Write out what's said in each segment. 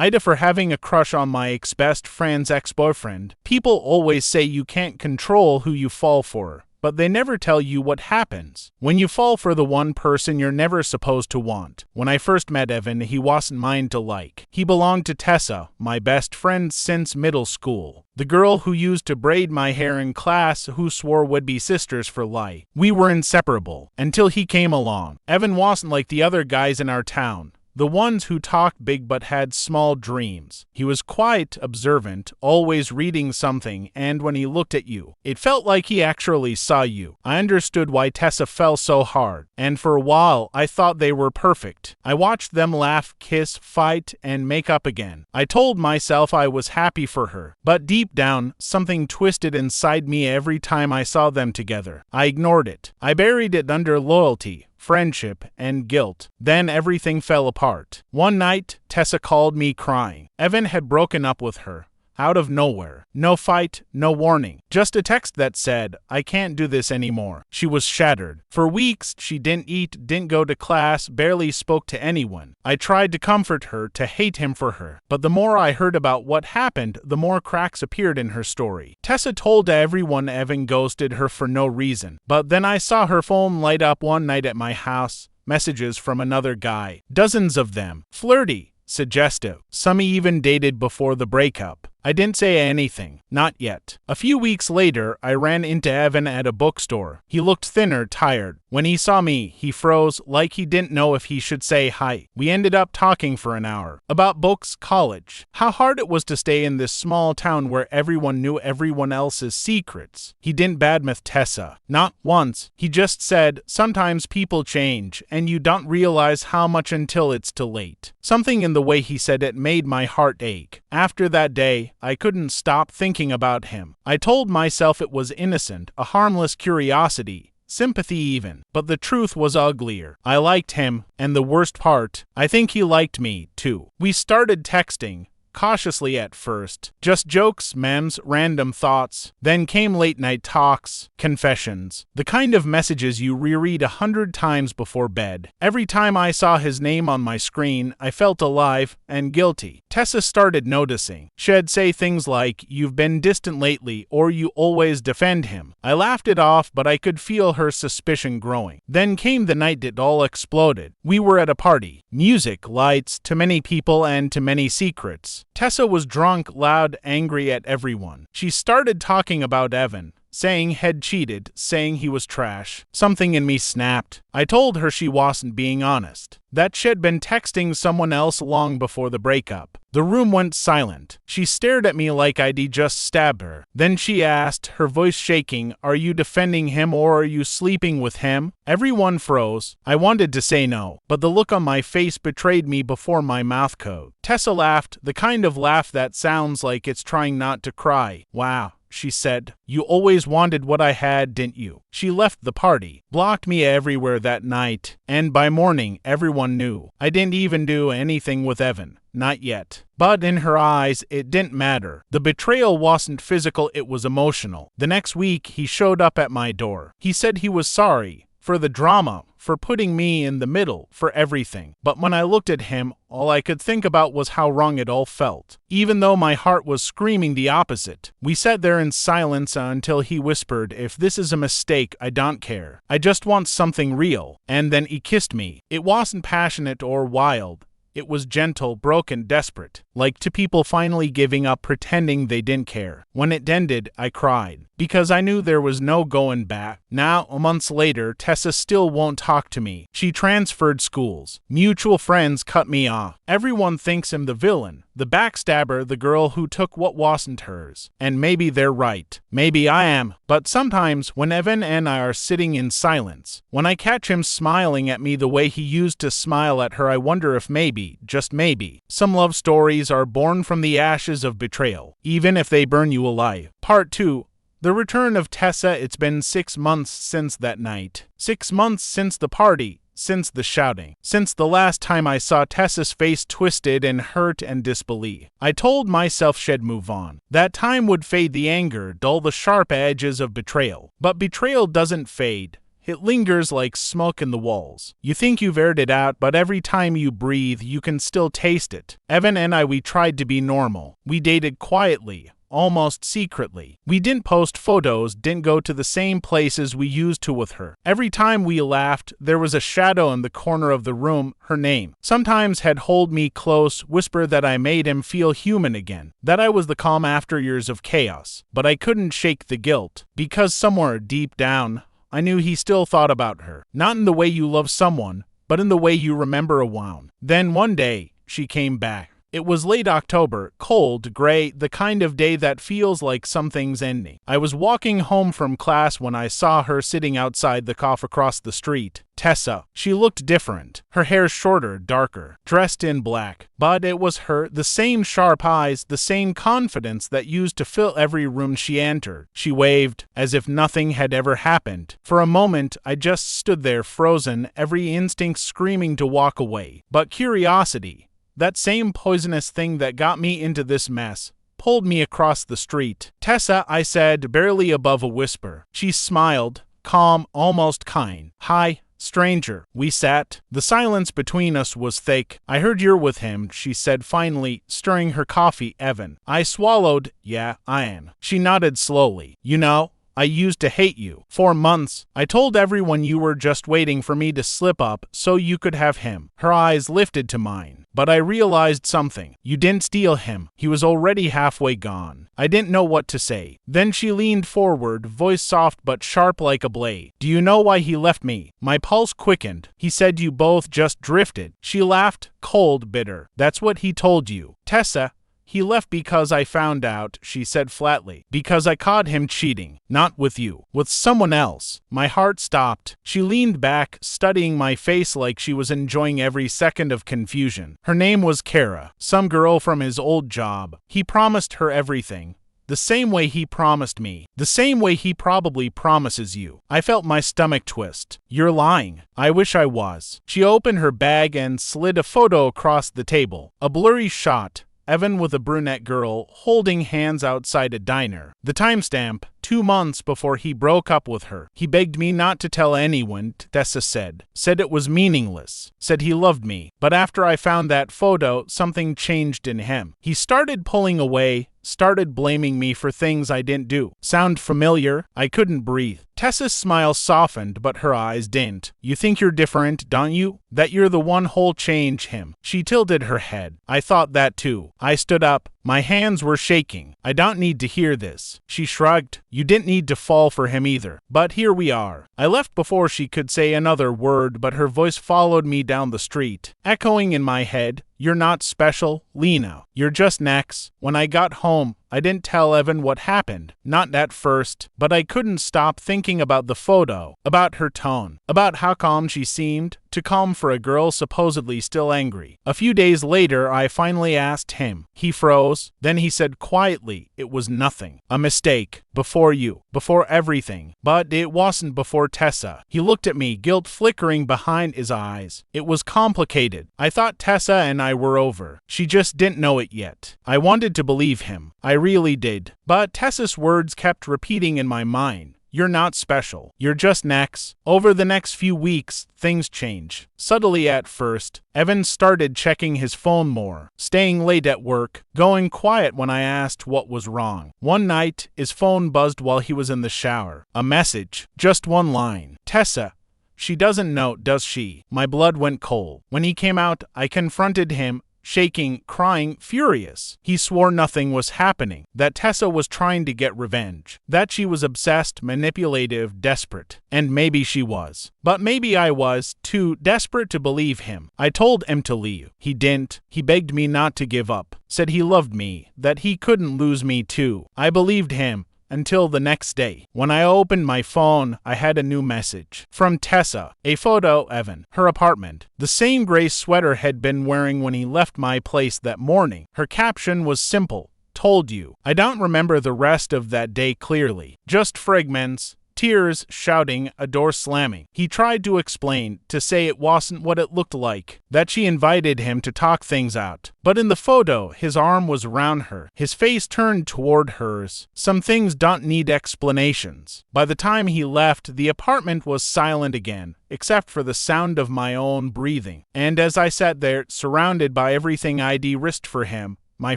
aitah for having a crush on my ex-best friend's ex-boyfriend. People always say you can't control who you fall for, but they never tell you what happens when you fall for the one person you're never supposed to want. When I first met Evan, he wasn't mine to like. He belonged to Tessa, my best friend since middle school. The girl who used to braid my hair in class, who swore would be sisters for life. We were inseparable until he came along. Evan wasn't like the other guys in our town, the ones who talked big but had small dreams. He was quiet, observant, always reading something, and when he looked at you, it felt like he actually saw you. I understood why Tessa fell so hard, and for a while I thought they were perfect. I watched them laugh, kiss, fight, and make up again. I told myself I was happy for her, but deep down, something twisted inside me every time I saw them together. I ignored it. I buried it under loyalty, friendship, and guilt. Then everything fell apart. One night, Tessa called me crying. Evan had broken up with her. Out of nowhere. No fight, no warning. Just a text that said, "I can't do this anymore." She was shattered. For weeks, she didn't eat, didn't go to class, barely spoke to anyone. I tried to comfort her, to hate him for her. But the more I heard about what happened, the more cracks appeared in her story. Tessa told everyone Evan ghosted her for no reason. But then I saw her phone light up one night at my house. Messages from another guy. Dozens of them. Flirty, suggestive. Some he even dated before the breakup. I didn't say anything. Not yet. A few weeks later, I ran into Evan at a bookstore. He looked thinner, tired. When he saw me, he froze, like he didn't know if he should say hi. We ended up talking for an hour. About books, college. How hard it was to stay in this small town where everyone knew everyone else's secrets. He didn't badmouth Tessa. Not once. He just said, sometimes people change, and you don't realize how much until it's too late. Something in the way he said it made my heart ache. After that day, I couldn't stop thinking about him. I told myself it was innocent, a harmless curiosity, sympathy even. But the truth was uglier. I liked him, and the worst part, I think he liked me, too. We started texting. Cautiously at first. Just jokes, memes, random thoughts. Then came late-night talks, confessions. The kind of messages you reread 100 times before bed. Every time I saw his name on my screen, I felt alive and guilty. Tessa started noticing. She'd say things like, "You've been distant lately," or "You always defend him." I laughed it off, but I could feel her suspicion growing. Then came the night it all exploded. We were at a party. Music, lights, too many people, and too many secrets. Tessa was drunk, loud, angry at everyone. She started talking about Evan, saying he'd cheated, saying he was trash. Something in me snapped. I told her she wasn't being honest, that she'd been texting someone else long before the breakup. The room went silent. She stared at me like I'd just stabbed her. Then she asked, her voice shaking, "Are you defending him or are you sleeping with him?" Everyone froze. I wanted to say no, but the look on my face betrayed me before my mouth could. Tessa laughed, the kind of laugh that sounds like it's trying not to cry. "Wow," she said. "You always wanted what I had, didn't you?" She left the party, blocked me everywhere that night, and by morning everyone knew. I didn't even do anything with Evan. Not yet. But in her eyes, it didn't matter. The betrayal wasn't physical, it was emotional. The next week, he showed up at my door. He said he was sorry for the drama, for putting me in the middle, for everything. But when I looked at him, all I could think about was how wrong it all felt. Even though my heart was screaming the opposite. We sat there in silence until he whispered, "If this is a mistake, I don't care. I just want something real." And then he kissed me. It wasn't passionate or wild. It was gentle, broken, desperate, like two people finally giving up, pretending they didn't care. When it ended, I cried, because I knew there was no going back. Now, months later, Tessa still won't talk to me. She transferred schools. Mutual friends cut me off. Everyone thinks I'm the villain, the backstabber, the girl who took what wasn't hers. And maybe they're right. Maybe I am. But sometimes, when Evan and I are sitting in silence, when I catch him smiling at me the way he used to smile at her, I wonder if maybe, just maybe, some love stories are born from the ashes of betrayal, even if they burn you alive. Part 2. The return of Tessa. It's been 6 months since that night. 6 months since the party. Since the shouting. Since the last time I saw Tessa's face twisted in hurt and disbelief. I told myself she'd move on. That time would fade the anger, dull the sharp edges of betrayal. But betrayal doesn't fade. It lingers like smoke in the walls. You think you've aired it out, but every time you breathe, you can still taste it. Evan and we tried to be normal. We dated quietly, almost secretly. We didn't post photos, didn't go to the same places we used to with her. Every time we laughed, there was a shadow in the corner of the room, her name. Sometimes he'd hold me close, whisper that I made him feel human again, that I was the calm after years of chaos. But I couldn't shake the guilt, because somewhere deep down, I knew he still thought about her. Not in the way you love someone, but in the way you remember a wound. Then one day, she came back. It was late October, cold, gray, the kind of day that feels like something's ending. I was walking home from class when I saw her sitting outside the cafe across the street. Tessa. She looked different. Her hair shorter, darker, dressed in black. But it was her, the same sharp eyes, the same confidence that used to fill every room she entered. She waved, as if nothing had ever happened. For a moment, I just stood there frozen, every instinct screaming to walk away. But curiosity, that same poisonous thing that got me into this mess, pulled me across the street. Tessa, I said, barely above a whisper. She smiled, calm, almost kind. Hi, stranger. We sat. The silence between us was thick. I heard you're with him, she said finally, stirring her coffee. Evan. I swallowed. Yeah, I am. She nodded slowly. You know, I used to hate you. For months, I told everyone you were just waiting for me to slip up so you could have him. Her eyes lifted to mine. But I realized something. You didn't steal him. He was already halfway gone. I didn't know what to say. Then she leaned forward, voice soft but sharp like a blade. Do you know why he left me? My pulse quickened. He said you both just drifted. She laughed, cold, bitter. That's what he told you. Tessa, he left because I found out, she said flatly. Because I caught him cheating. Not with you. With someone else. My heart stopped. She leaned back, studying my face like she was enjoying every second of confusion. Her name was Kara. Some girl from his old job. He promised her everything. The same way he promised me. The same way he probably promises you. I felt my stomach twist. You're lying. I wish I was. She opened her bag and slid a photo across the table. A blurry shot. Evan with a brunette girl, holding hands outside a diner. The timestamp, 2 months before he broke up with her. He begged me not to tell anyone, Tessa said. Said it was meaningless. Said he loved me. But after I found that photo, something changed in him. He started pulling away, started blaming me for things I didn't do. Sound familiar? I couldn't breathe. Tessa's smile softened, but her eyes didn't. You think you're different, don't you? That you're the one who'll change him. She tilted her head. I thought that too. I stood up. My hands were shaking. I don't need to hear this. She shrugged. You didn't need to fall for him either. But here we are. I left before she could say another word, but her voice followed me down the street, echoing in my head. You're not special, Lena. You're just next. When I got home, I didn't tell Evan what happened. Not at first, but I couldn't stop thinking about the photo, about her tone, about how calm she seemed, too calm for a girl supposedly still angry. A few days later, I finally asked him. He froze. Then he said quietly, it was nothing. A mistake. Before you. Before everything. But it wasn't before Tessa. He looked at me, guilt flickering behind his eyes. It was complicated. I thought Tessa and I were over. She just didn't know it yet. I wanted to believe him. I really did. But Tessa's words kept repeating in my mind. You're not special. You're just next. Over the next few weeks, things change. Subtly at first, Evan started checking his phone more, staying late at work, going quiet when I asked what was wrong. One night, his phone buzzed while he was in the shower. A message. Just one line. Tessa. She doesn't know, does she? My blood went cold. When he came out, I confronted him, shaking, crying, furious. He swore nothing was happening, that Tessa was trying to get revenge, that she was obsessed, manipulative, desperate. And maybe she was. But maybe I was, too, desperate to believe him. I told him to leave. He didn't. He begged me not to give up, said he loved me, that he couldn't lose me too. I believed him. Until the next day. When I opened my phone, I had a new message. From Tessa. A photo, Evan. Her apartment. The same gray sweater had been wearing when he left my place that morning. Her caption was simple. Told you. I don't remember the rest of that day clearly. Just fragments. Tears, shouting, a door slamming. He tried to explain, to say it wasn't what it looked like, that she invited him to talk things out. But in the photo, his arm was around her, his face turned toward hers. Some things don't need explanations. By the time he left, the apartment was silent again, except for the sound of my own breathing. And as I sat there, surrounded by everything I'd risked for him, my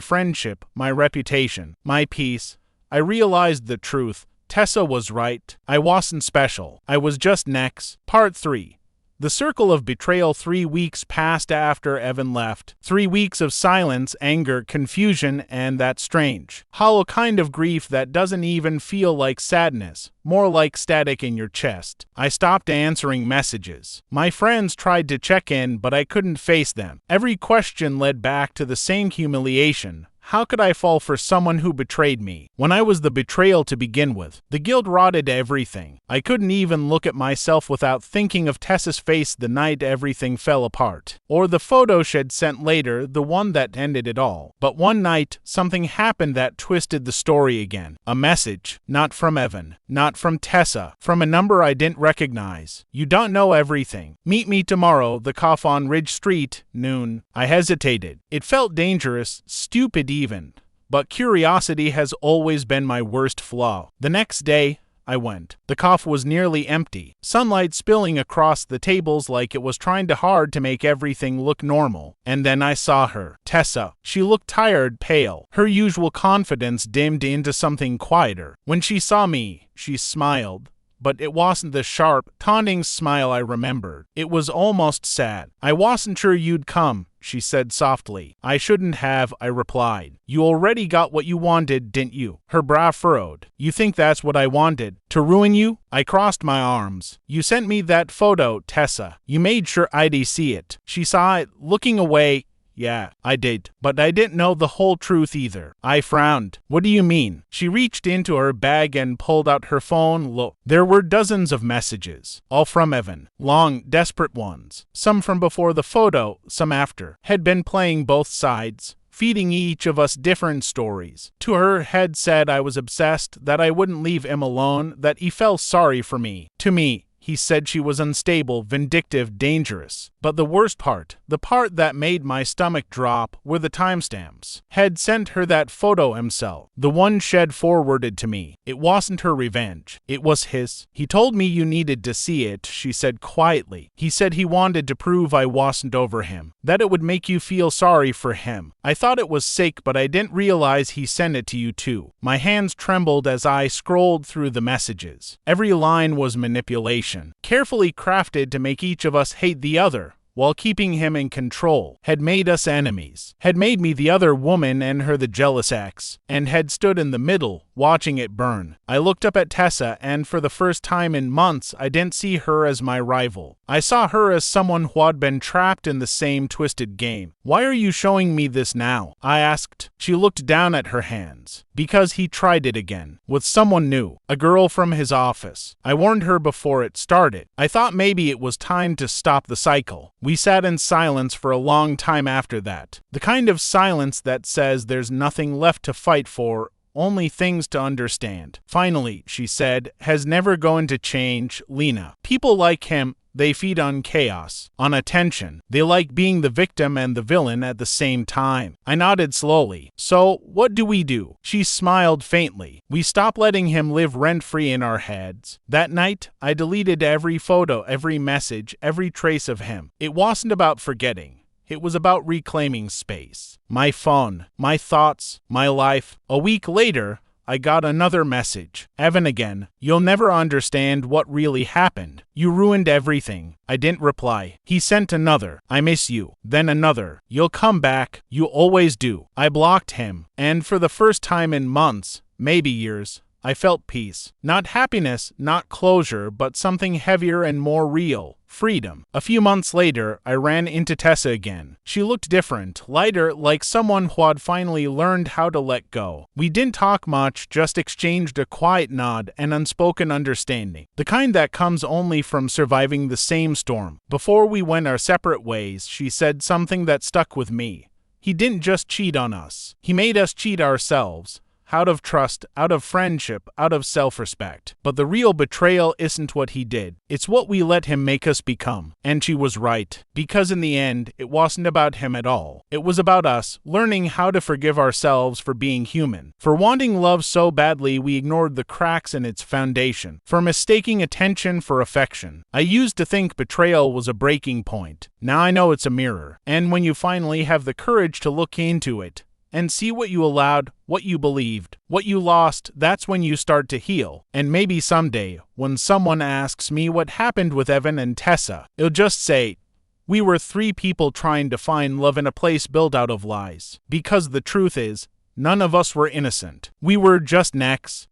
friendship, my reputation, my peace, I realized the truth. Tessa was right. I wasn't special. I was just next. Part 3. The circle of betrayal. 3 weeks passed after Evan left. 3 weeks of silence, anger, confusion, and that strange, hollow kind of grief that doesn't even feel like sadness, more like static in your chest. I stopped answering messages. My friends tried to check in, but I couldn't face them. Every question led back to the same humiliation. How could I fall for someone who betrayed me, when I was the betrayal to begin with? The guilt rotted everything. I couldn't even look at myself without thinking of Tessa's face the night everything fell apart. Or the photo she'd sent later, the one that ended it all. But one night, something happened that twisted the story again. A message. Not from Evan. Not from Tessa. From a number I didn't recognize. You don't know everything. Meet me tomorrow, the cough on Ridge Street, noon. I hesitated. It felt dangerous, stupid even, but curiosity has always been my worst flaw. The next day, I went. The cough was nearly empty, sunlight spilling across the tables like it was trying hard to make everything look normal. And then I saw her, Tessa. She looked tired, pale. Her usual confidence dimmed into something quieter. When she saw me, she smiled. But it wasn't the sharp, taunting smile I remembered. It was almost sad. I wasn't sure you'd come, she said softly. I shouldn't have, I replied. You already got what you wanted, didn't you? Her brow furrowed. You think that's what I wanted? To ruin you? I crossed my arms. You sent me that photo, Tessa. You made sure I'd see it. She saw it, looking away. Yeah, I did. But I didn't know the whole truth either. I frowned. What do you mean? She reached into her bag and pulled out her phone. Look. There were dozens of messages. All from Evan. Long, desperate ones. Some from before the photo, some after. Had been playing both sides, feeding each of us different stories. To her, had said I was obsessed, that I wouldn't leave him alone, that he felt sorry for me. To me, he said she was unstable, vindictive, dangerous. But the worst part, the part that made my stomach drop, were the timestamps. Had sent her that photo himself, the one Shed forwarded to me. It wasn't her revenge. It was his. He told me you needed to see it, she said quietly. He said he wanted to prove I wasn't over him, that it would make you feel sorry for him. I thought it was sick, but I didn't realize he sent it to you too. My hands trembled as I scrolled through the messages. Every line was manipulation, carefully crafted to make each of us hate the other, while keeping him in control. Had made us enemies. Had made me the other woman and her the jealous ex. And had stood in the middle, watching it burn. I looked up at Tessa, and for the first time in months, I didn't see her as my rival. I saw her as someone who had been trapped in the same twisted game. Why are you showing me this now? I asked. She looked down at her hands. Because he tried it again. With someone new. A girl from his office. I warned her before it started. I thought maybe it was time to stop the cycle. We sat in silence for a long time after that. The kind of silence that says there's nothing left to fight for, only things to understand. Finally, she said, has never going to change, Lena. People like him, they feed on chaos, on attention. They like being the victim and the villain at the same time. I nodded slowly. So, what do we do? She smiled faintly. We stop letting him live rent-free in our heads. That night, I deleted every photo, every message, every trace of him. It wasn't about forgetting. It was about reclaiming space. My phone, my thoughts, my life. A week later, I got another message. Evan again. You'll never understand what really happened. You ruined everything. I didn't reply. He sent another. I miss you. Then another. You'll come back. You always do. I blocked him. And for the first time in months, maybe years, I felt peace. Not happiness, not closure, but something heavier and more real. Freedom. A few months later, I ran into Tessa again. She looked different, lighter, like someone who had finally learned how to let go. We didn't talk much, just exchanged a quiet nod and unspoken understanding. The kind that comes only from surviving the same storm. Before we went our separate ways, she said something that stuck with me. He didn't just cheat on us. He made us cheat ourselves. out of trust, out of friendship, out of self-respect. But the real betrayal isn't what he did. It's what we let him make us become. And she was right. Because in the end, it wasn't about him at all. It was about us, learning how to forgive ourselves for being human. For wanting love so badly we ignored the cracks in its foundation. For mistaking attention for affection. I used to think betrayal was a breaking point. Now I know it's a mirror. And when you finally have the courage to look into it, and see what you allowed, what you believed, what you lost, that's when you start to heal. And maybe someday, when someone asks me what happened with Evan and Tessa, I'll just say, we were 3 people trying to find love in a place built out of lies. Because the truth is, none of us were innocent. We were just necks.